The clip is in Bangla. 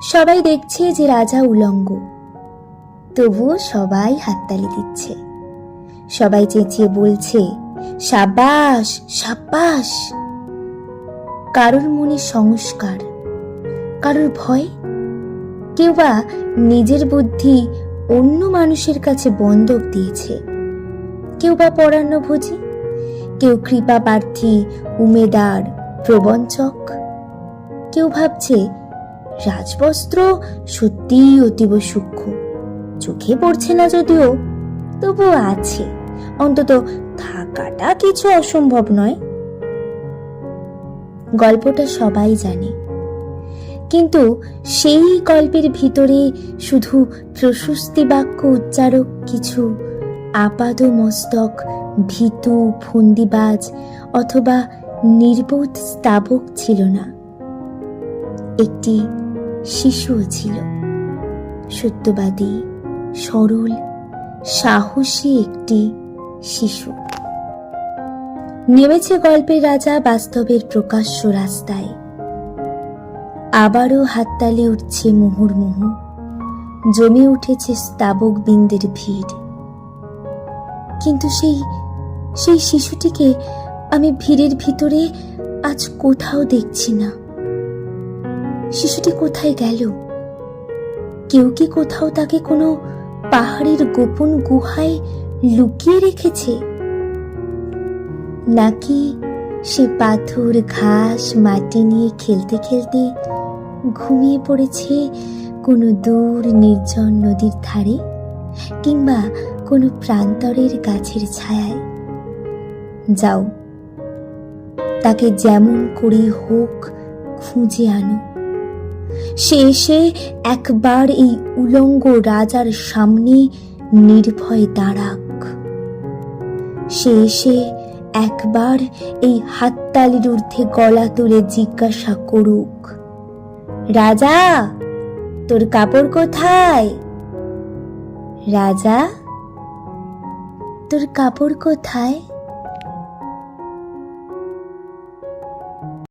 সবাই দেখছে যে রাজা উলঙ্গ, তবুও সবাই হাততালি দিচ্ছে। সবাই চেঁচিয়ে বলছে, সাবাস সাবাস। কারোর মনে সংস্কার, কারোর ভয়, কেউ বা নিজের বুদ্ধি অন্য মানুষের কাছে বন্ধক দিয়েছে, কেউ বা পরান্নভোজী, কেউ কৃপা প্রার্থী, উমেদার, প্রবঞ্চক। কেউ ভাবছে রাজবস্ত্র সত্যিই অতীব সূক্ষ্ম, চোখে পড়ছে না যদিও, তবুও আছে, অন্তত থাকাটা কিছু অসম্ভব নয়। গল্পটা সবাই জানে, কিন্তু সেই গল্পের ভিতরে শুধু প্রশস্তি বাক্য উচ্চারক কিছু আপাদ মস্তক ভীতু ফন্দিবাজ অথবা নির্বোধ স্তাবক ছিল না। একটি শিশুও ছিল, সত্যবাদী, সরল, সাহসী একটি শিশু। নেমেছে গল্পের রাজা বাস্তবের প্রকাশ্য রাস্তায়। আবারও হাততালি উঠছে মুহুর্মুহু, জমে উঠেছে স্তাবক বৃন্দের ভিড়। কিন্তু সেই শিশুটিকে আমি ভিড়ের ভিতরে আজ কোথাও দেখছি না। শিশুটি কোথায় গেল? কেউ কি কোথাও তাকে কোনো পাহাড়ের গোপন গুহায় লুকিয়ে রেখেছে? নাকি সে পাথর ঘাস মাটি নিয়ে খেলতে খেলতে ঘুমিয়ে পড়েছে কোনো দূর নির্জন নদীর ধারে, কিংবা কোনো প্রান্তরের গাছের ছায়ায়? যাও, তাকে যেমন করে হোক খুঁজে আনো। সে এসে একবার এই উলঙ্গ রাজার সামনে নির্ভয়ে দাঁড়াক। সে এসে একবার এই হাততালির ঊর্ধ্বে গলা তুলে জিজ্ঞাসা করুক, রাজা, তোর কাপড় কোথায়? রাজা, তোর কাপড় কোথায়?